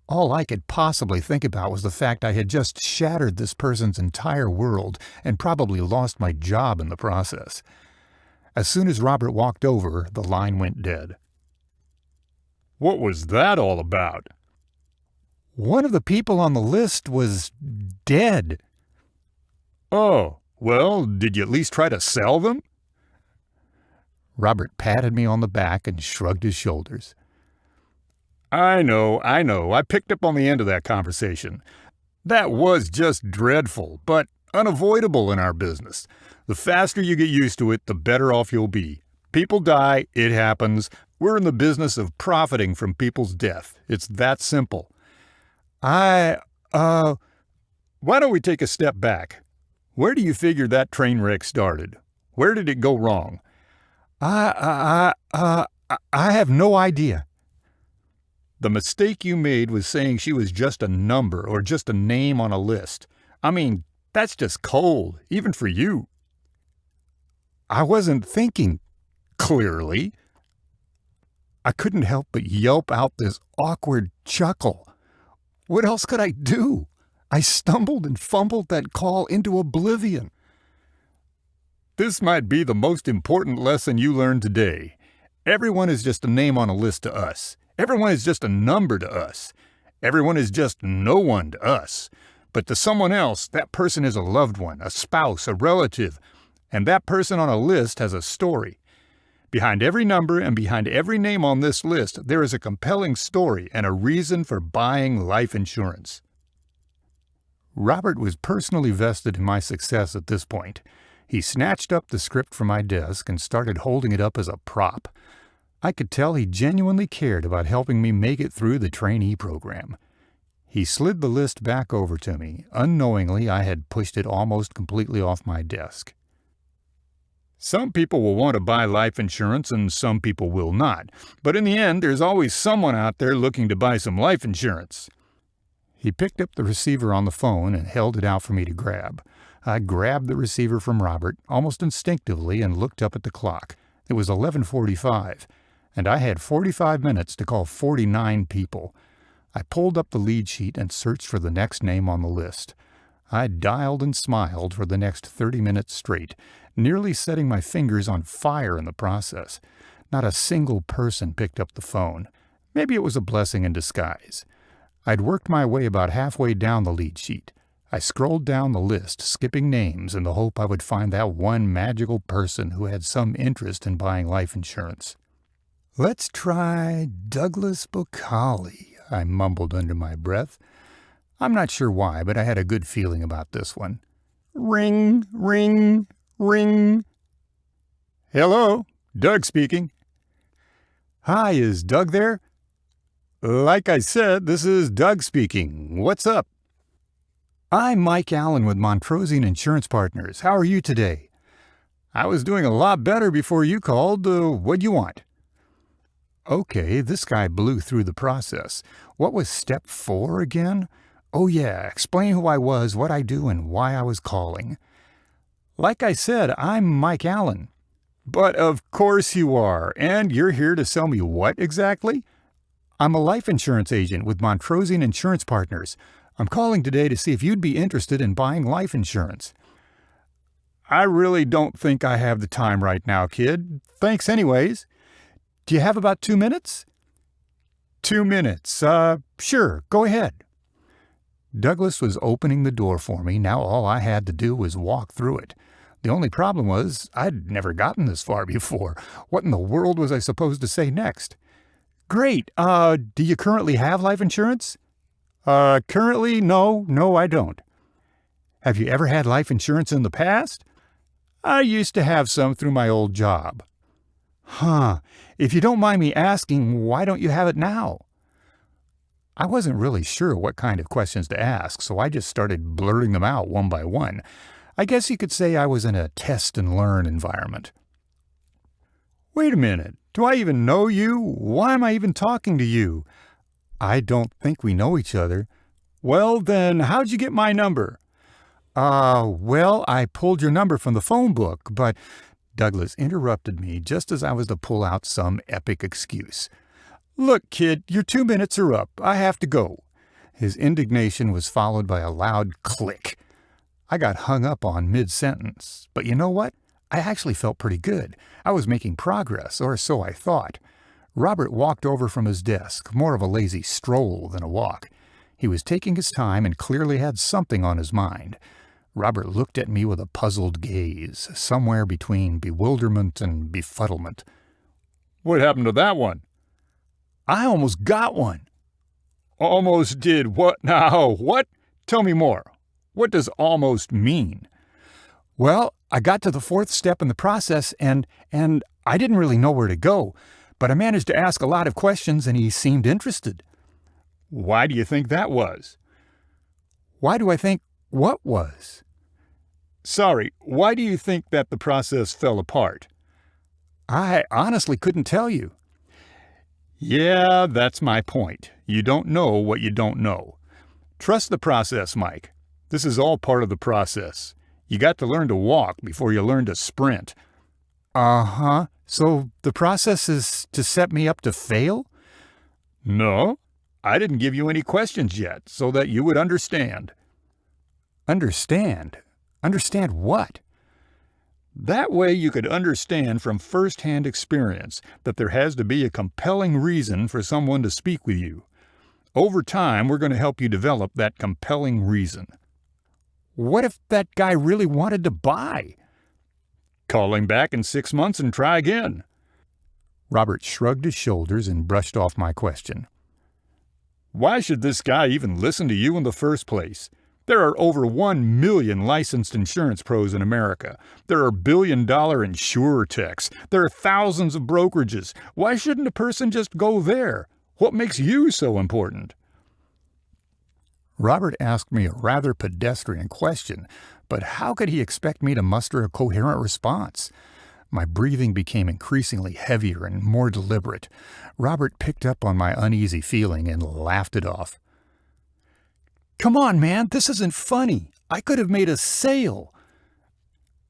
[SPEAKER 2] All I could possibly think about was the fact I had just shattered this person's entire world and probably lost my job in the process. As soon as Robert walked over, the line went dead. "What was that all about?" "One of the people on the list was dead." "Oh, well, did you at least try to sell them?" Robert patted me on the back and shrugged his shoulders. I know. I picked up on the end of that conversation. That was just dreadful, but unavoidable in our business. The faster you get used to it, the better off you'll be. People die, it happens. We're in the business of profiting from people's death. It's that simple. Why don't we take a step back? Where do you figure that train wreck started? Where did it go wrong? I have no idea. The mistake you made was saying she was just a number or just a name on a list. I mean, that's just cold, even for you. I wasn't thinking clearly. I couldn't help but yelp out this awkward chuckle. What else could I do? I stumbled and fumbled that call into oblivion. This might be the most important lesson you learned today. Everyone is just a name on a list to us. Everyone is just a number to us. Everyone is just no one to us. But to someone else, that person is a loved one, a spouse, a relative, and that person on a list has a story. Behind every number and behind every name on this list, there is a compelling story and a reason for buying life insurance. Robert was personally vested in my success at this point. He snatched up the script from my desk and started holding it up as a prop. I could tell he genuinely cared about helping me make it through the trainee program. He slid the list back over to me. Unknowingly, I had pushed it almost completely off my desk. Some people will want to buy life insurance and some people will not. But in the end, there's always someone out there looking to buy some life insurance. He picked up the receiver on the phone and held it out for me to grab. I grabbed the receiver from Robert almost instinctively and looked up at the clock. It was 11:45, and I had 45 minutes to call 49 people. I pulled up the lead sheet and searched for the next name on the list. I dialed and smiled for the next 30 minutes straight, nearly setting my fingers on fire in the process. Not a single person picked up the phone. Maybe it was a blessing in disguise. I'd worked my way about halfway down the lead sheet. I scrolled down the list, skipping names in the hope I would find that one magical person who had some interest in buying life insurance. "Let's try Douglas Bocali," I mumbled under my breath. I'm not sure why, but I had a good feeling about this one. Ring, ring, ring. Hello, Doug speaking. Hi, is Doug there? Like I said, this is Doug speaking. What's up? I'm Mike Allen with Montrosian Insurance Partners. How are you today? I was doing a lot better before you called. What'd you want? Okay, this guy blew through the process. What was step 4 again? Oh yeah, explain who I was, what I do, and why I was calling. Like I said, I'm Mike Allen. But of course you are, and you're here to sell me what exactly? I'm a life insurance agent with Montrosian Insurance Partners. I'm calling today to see if you'd be interested in buying life insurance. I really don't think I have the time right now, kid. Thanks anyways. Do you have about 2 minutes? 2 minutes. Sure, go ahead. Douglas was opening the door for me. Now all I had to do was walk through it. The only problem was I'd never gotten this far before. What in the world was I supposed to say next? Great. Do you currently have life insurance? Currently, no, I don't. Have you ever had life insurance in the past? I used to have some through my old job. Huh. If you don't mind me asking, why don't you have it now? I wasn't really sure what kind of questions to ask, so I just started blurting them out one by one. I guess you could say I was in a test-and-learn environment. Wait a minute. Do I even know you? Why am I even talking to you? I don't think we know each other. Well, then, how'd you get my number? Well, I pulled your number from the phone book, but Douglas interrupted me just as I was to pull out some epic excuse. Look, kid, your 2 minutes are up. I have to go. His indignation was followed by a loud click. I got hung up on mid-sentence, but you know what? I actually felt pretty good. I was making progress, or so I thought. Robert walked over from his desk, more of a lazy stroll than a walk. He was taking his time and clearly had something on his mind. Robert looked at me with a puzzled gaze, somewhere between bewilderment and befuddlement. What happened to that one? I almost got one. Almost did what now? What? Tell me more. What does almost mean? Well, I got to the 4th step in the process and I didn't really know where to go, but I managed to ask a lot of questions and he seemed interested. Why do you think that was? Why do I think what was? Sorry, why do you think that the process fell apart? I honestly couldn't tell you. Yeah, that's my point. You don't know what you don't know. Trust the process, Mike. This is all part of the process. You got to learn to walk before you learn to sprint. Uh-huh. So the process is to set me up to fail? No, I didn't give you any questions yet, so that you would understand. Understand? Understand what? That way you could understand from first-hand experience that there has to be a compelling reason for someone to speak with you. Over time, we're going to help you develop that compelling reason. What if that guy really wanted to buy? Call him back in 6 months and try again. Robert shrugged his shoulders and brushed off my question. Why should this guy even listen to you in the first place? There are over 1 million licensed insurance pros in America. There are billion-dollar Insure-techs. There are thousands of brokerages. Why shouldn't a person just go there? What makes you so important? Robert asked me a rather pedestrian question, but how could he expect me to muster a coherent response? My breathing became increasingly heavier and more deliberate. Robert picked up on my uneasy feeling and laughed it off. Come on, man, this isn't funny. I could have made a sale.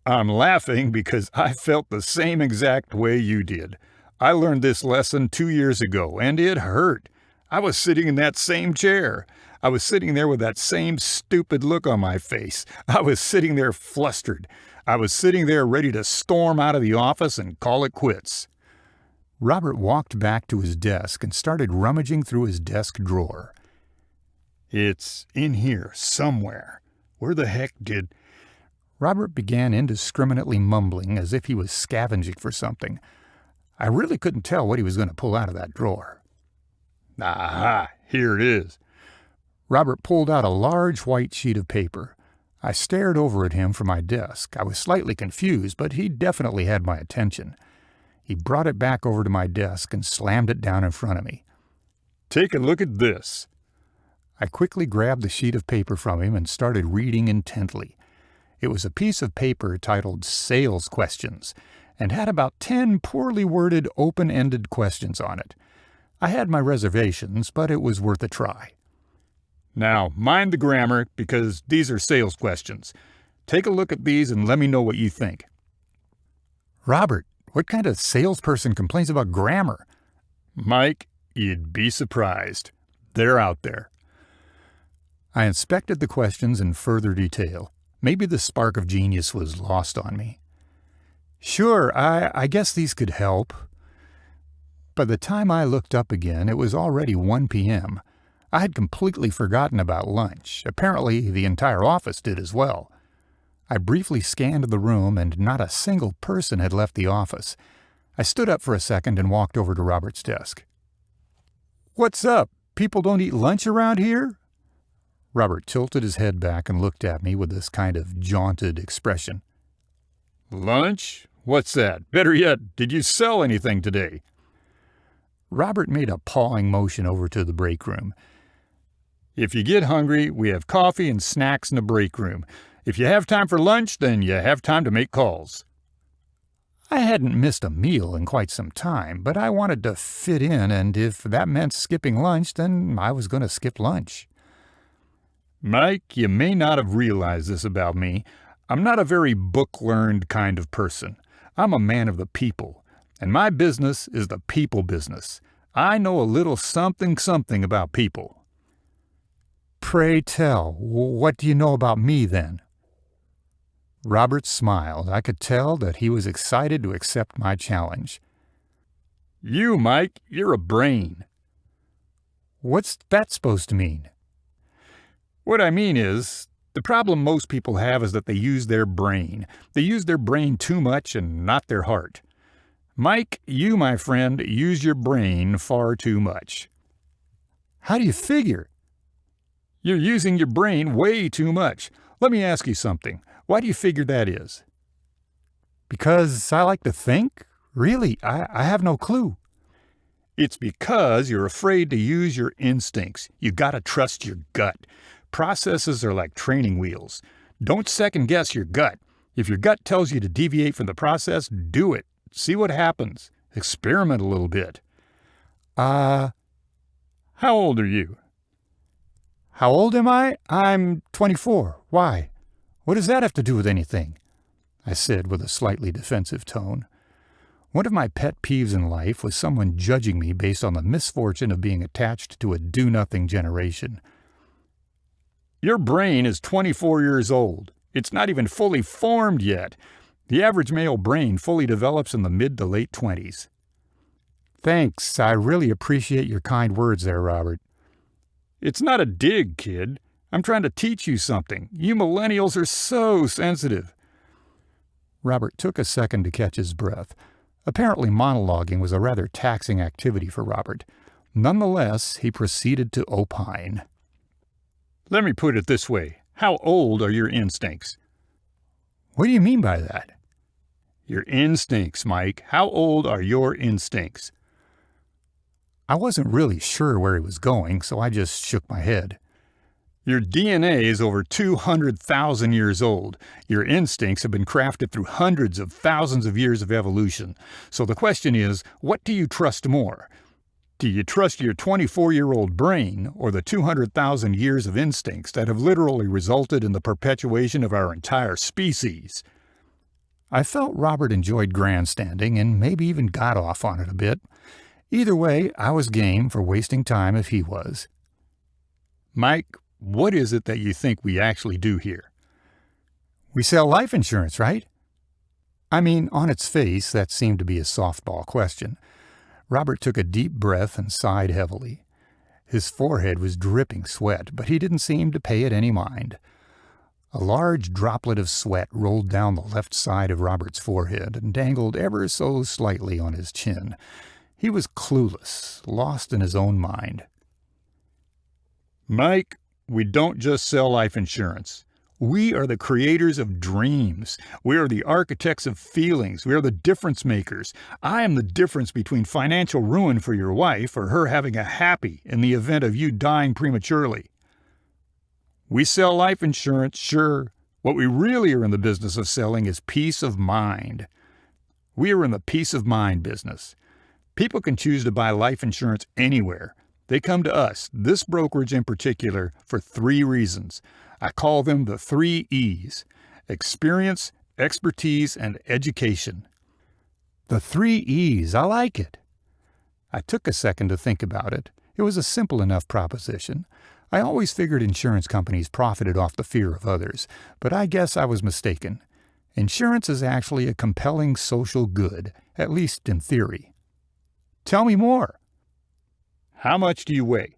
[SPEAKER 2] I'm laughing because I felt the same exact way you did. I learned this lesson 2 years ago, and it hurt. I was sitting in that same chair. I was sitting there with that same stupid look on my face. I was sitting there flustered. I was sitting there ready to storm out of the office and call it quits. Robert walked back to his desk and started rummaging through his desk drawer. It's in here somewhere. Where the heck did... Robert began indiscriminately mumbling as if he was scavenging for something. I really couldn't tell what he was going to pull out of that drawer. Aha, here it is. Robert pulled out a large white sheet of paper. I stared over at him from my desk. I was slightly confused, but he definitely had my attention. He brought it back over to my desk and slammed it down in front of me.
[SPEAKER 1] "Take a look at this."
[SPEAKER 2] I quickly grabbed the sheet of paper from him and started reading intently. It was a piece of paper titled Sales Questions and had about 10 poorly worded, open-ended questions on it. I had my reservations, but it was worth a try.
[SPEAKER 1] "Now, mind the grammar, because these are sales questions. Take a look at these and let me know what you think."
[SPEAKER 2] "Robert, what kind of salesperson complains about grammar?"
[SPEAKER 1] "Mike, you'd be surprised. They're out there."
[SPEAKER 2] I inspected the questions in further detail. Maybe the spark of genius was lost on me. "Sure, I guess these could help." By the time I looked up again, it was already 1 p.m. I had completely forgotten about lunch. Apparently, the entire office did as well. I briefly scanned the room, and not a single person had left the office. I stood up for a second and walked over to Robert's desk. "What's up? People don't eat lunch around here?" Robert tilted his head back and looked at me with this kind of jaunted expression.
[SPEAKER 1] "Lunch? What's that? Better yet, did you sell anything today?"
[SPEAKER 2] Robert made a pawing motion over to the break room.
[SPEAKER 1] "If you get hungry, we have coffee and snacks in the break room. If you have time for lunch, then you have time to make calls."
[SPEAKER 2] I hadn't missed a meal in quite some time, but I wanted to fit in, and if that meant skipping lunch, then I was going to skip lunch.
[SPEAKER 1] "Mike, you may not have realized this about me. I'm not a very book-learned kind of person. I'm a man of the people, and my business is the people business. I know a little something about people."
[SPEAKER 2] "Pray tell, what do you know about me, then?" Robert smiled. I could tell that he was excited to accept my challenge.
[SPEAKER 1] "You, Mike, you're a brain."
[SPEAKER 2] "What's that supposed to mean?"
[SPEAKER 1] "What I mean is, the problem most people have is that they use their brain. They use their brain too much and not their heart. Mike, you, my friend, use your brain far too much."
[SPEAKER 2] "How do you figure?"
[SPEAKER 1] "You're using your brain way too much. Let me ask you something. Why do you figure that is?"
[SPEAKER 2] "Because I like to think? Really, I have no clue."
[SPEAKER 1] "It's because you're afraid to use your instincts. You gotta trust your gut. Processes are like training wheels. Don't second-guess your gut. If your gut tells you to deviate from the process, do it. See what happens. Experiment a little bit."
[SPEAKER 2] How
[SPEAKER 1] old are you?"
[SPEAKER 2] How old am I? I'm 24. Why? What does that have to do with anything?" I said with a slightly defensive tone. One of my pet peeves in life was someone judging me based on the misfortune of being attached to a do-nothing generation.
[SPEAKER 1] "Your brain is 24 years old. It's not even fully formed yet. The average male brain fully develops in the mid to late 20s.
[SPEAKER 2] "Thanks. I really appreciate your kind words there, Robert."
[SPEAKER 1] "It's not a dig, kid. I'm trying to teach you something. You millennials are so sensitive."
[SPEAKER 2] Robert took a second to catch his breath. Apparently monologuing was a rather taxing activity for Robert. Nonetheless, he proceeded to opine.
[SPEAKER 1] "Let me put it this way. How old are your instincts?"
[SPEAKER 2] "What do you mean by that?"
[SPEAKER 1] "Your instincts, Mike. How old are your instincts?"
[SPEAKER 2] I wasn't really sure where he was going, so I just shook my head.
[SPEAKER 1] "Your DNA is over 200,000 years old. Your instincts have been crafted through hundreds of thousands of years of evolution. So the question is, what do you trust more? Do you trust your 24-year-old brain or the 200,000 years of instincts that have literally resulted in the perpetuation of our entire species?"
[SPEAKER 2] I felt Robert enjoyed grandstanding and maybe even got off on it a bit. Either way, I was game for wasting time if he was.
[SPEAKER 1] "Mike, what is it that you think we actually do here?"
[SPEAKER 2] "We sell life insurance, right?" I mean, on its face, that seemed to be a softball question. Robert took a deep breath and sighed heavily. His forehead was dripping sweat, but he didn't seem to pay it any mind. A large droplet of sweat rolled down the left side of Robert's forehead and dangled ever so slightly on his chin. He was clueless, lost in his own mind.
[SPEAKER 1] "Mike, we don't just sell life insurance.
[SPEAKER 2] We are the creators of dreams. We are the architects of feelings. We are the difference makers. I am the difference between financial ruin for your wife or her having a happy in the event of you dying prematurely. We sell life insurance, sure. What we really are in the business of selling is peace of mind. We are in the peace of mind business. People can choose to buy life insurance anywhere. They come to us, this brokerage in particular, for 3 reasons. I call them the 3 E's: experience, expertise, and education. The 3 E's, I like it. I took a second to think about it. It was a simple enough proposition. I always figured insurance companies profited off the fear of others, but I guess I was mistaken. Insurance is actually a compelling social good, at least in theory. Tell me more. How much do you weigh?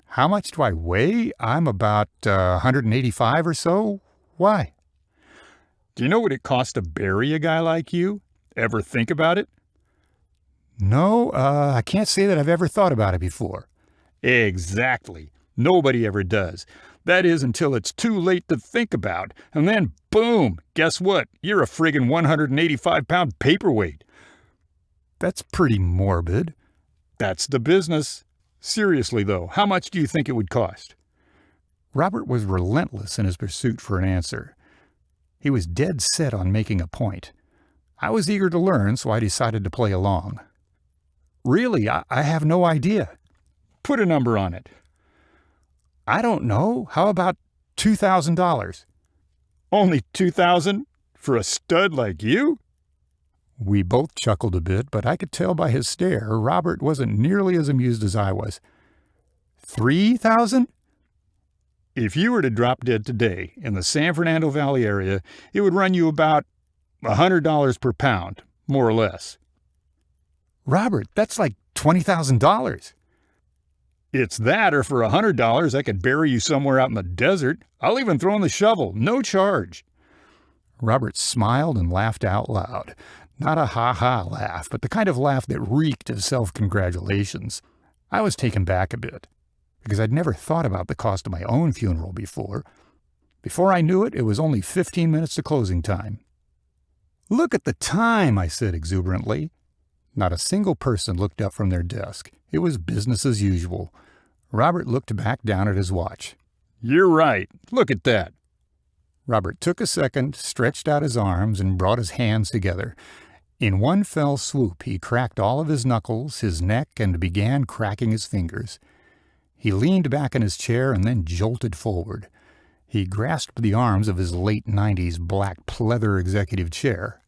[SPEAKER 2] How much do I weigh? I'm about 185 or so. Why? Do you know what it costs to bury a guy like you? Ever think about it? No, I can't say that I've ever thought about it before. Exactly. Nobody ever does. That is until it's too late to think about. And then, boom, guess what? You're a friggin' 185-pound paperweight. That's pretty morbid. That's the business. Seriously, though, how much do you think it would cost? Robert was relentless in his pursuit for an answer. He was dead set on making a point. I was eager to learn, so I decided to play along. Really, I have no idea. Put a number on it. I don't know. How about $2,000? Only $2,000? For a stud like you? We both chuckled a bit, but I could tell by his stare Robert wasn't nearly as amused as I was. 3,000? If you were to drop dead today in the San Fernando Valley area, it would run you about $100 per pound, more or less. Robert, that's like $20,000. It's that, or for $100, I could bury you somewhere out in the desert. I'll even throw in the shovel, no charge. Robert smiled and laughed out loud. Not a ha-ha laugh, but the kind of laugh that reeked of self-congratulations. I was taken back a bit, because I'd never thought about the cost of my own funeral before. Before I knew it, it was only 15 minutes to closing time. Look at the time, I said exuberantly. Not a single person looked up from their desk. It was business as usual. Robert looked back down at his watch. You're right. Look at that. Robert took a second, stretched out his arms, and brought his hands together. In one fell swoop, he cracked all of his knuckles, his neck, and began cracking his fingers. He leaned back in his chair and then jolted forward. He grasped the arms of his late 90s black pleather executive chair.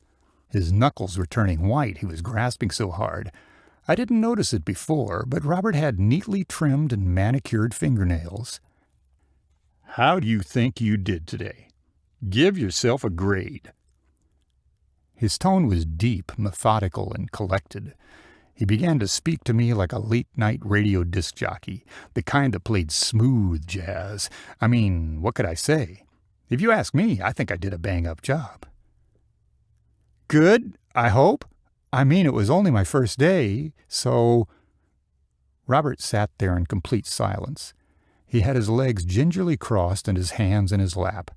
[SPEAKER 2] His knuckles were turning white, he was grasping so hard. I didn't notice it before, but Robert had neatly trimmed and manicured fingernails. How do you think you did today? Give yourself a grade. His tone was deep, methodical, and collected. He began to speak to me like a late-night radio disc jockey, the kind that played smooth jazz. I mean, what could I say? If you ask me, I think I did a bang-up job. Good, I hope. I mean, it was only my first day, so... Robert sat there in complete silence. He had his legs gingerly crossed and his hands in his lap.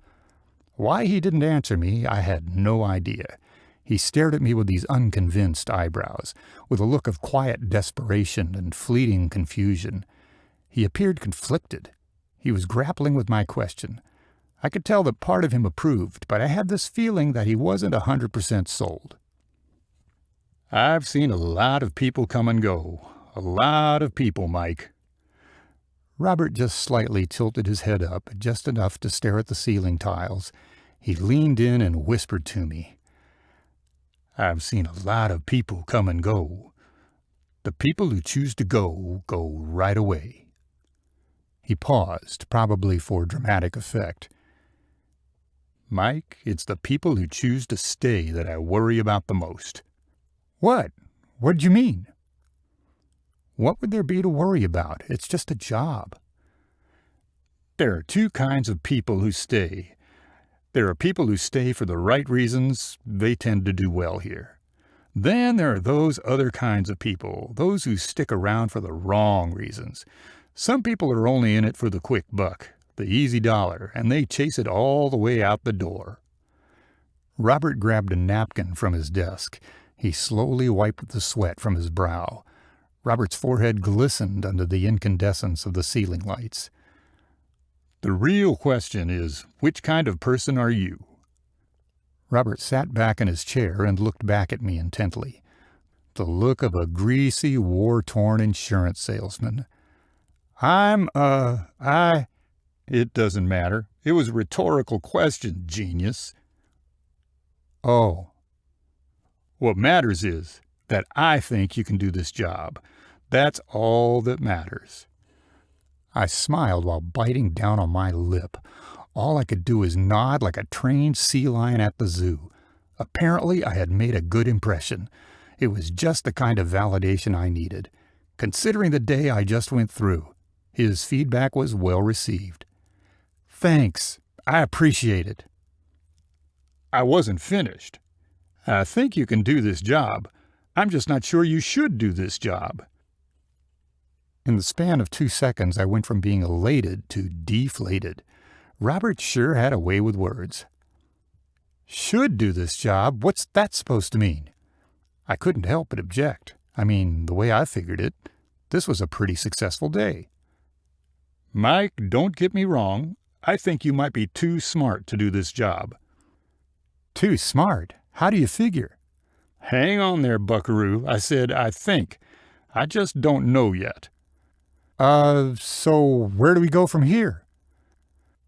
[SPEAKER 2] Why he didn't answer me, I had no idea. He stared at me with these unconvinced eyebrows, with a look of quiet desperation and fleeting confusion. He appeared conflicted. He was grappling with my question. I could tell that part of him approved, but I had this feeling that he wasn't 100% sold. I've seen a lot of people come and go. A lot of people, Mike. Robert just slightly tilted his head up, just enough to stare at the ceiling tiles. He leaned in and whispered to me. I've seen a lot of people come and go. The people who choose to go, go right away. He paused, probably for dramatic effect. Mike, it's the people who choose to stay that I worry about the most. What? What'd you mean? What would there be to worry about? It's just a job. There are 2 kinds of people who stay. There are people who stay for the right reasons. They tend to do well here. Then there are those other kinds of people, those who stick around for the wrong reasons. Some people are only in it for the quick buck. the easy dollar, and they chase it all the way out the door." Robert grabbed a napkin from his desk. He slowly wiped the sweat from his brow. Robert's forehead glistened under the incandescence of the ceiling lights. "The real question is, which kind of person are you?" Robert sat back in his chair and looked back at me intently. The look of a greasy, war-torn insurance salesman. It doesn't matter. It was a rhetorical question, genius." "Oh." "What matters is that I think you can do this job. That's all that matters." I smiled while biting down on my lip. All I could do was nod like a trained sea lion at the zoo. Apparently, I had made a good impression. It was just the kind of validation I needed. Considering the day I just went through, his feedback was well received. "Thanks. I appreciate it." "I wasn't finished. I think you can do this job. I'm just not sure you should do this job." In the span of 2 seconds, I went from being elated to deflated. Robert sure had a way with words. "Should do this job? What's that supposed to mean?" I couldn't help but object. I mean, the way I figured it, this was a pretty successful day. "Mike, don't get me wrong. I think you might be too smart to do this job." "Too smart? How do you figure?" "Hang on there, buckaroo. I said I think. I just don't know yet." So where do we go from here?"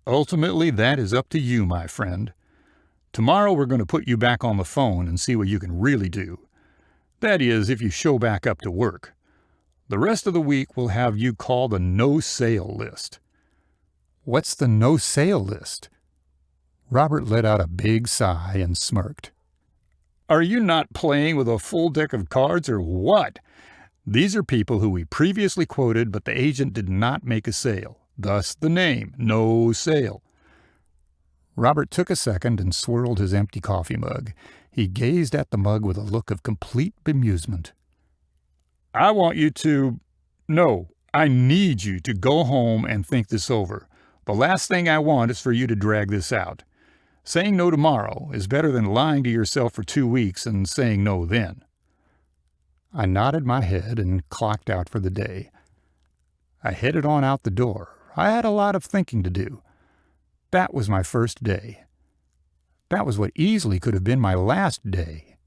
[SPEAKER 2] "Ultimately, that is up to you, my friend. Tomorrow we're going to put you back on the phone and see what you can really do. That is, if you show back up to work. The rest of the week we'll have you call the no-sale list." "What's the no-sale list?" Robert let out a big sigh and smirked. "Are you not playing with a full deck of cards or what? These are people who we previously quoted, but the agent did not make a sale. Thus the name, No Sale." Robert took a second and swirled his empty coffee mug. He gazed at the mug with a look of complete bemusement. "I want you to... No, I need you to go home and think this over. The last thing I want is for you to drag this out. Saying no tomorrow is better than lying to yourself for 2 weeks and saying no then." I nodded my head and clocked out for the day. I headed on out the door. I had a lot of thinking to do. That was my first day. That was what easily could have been my last day.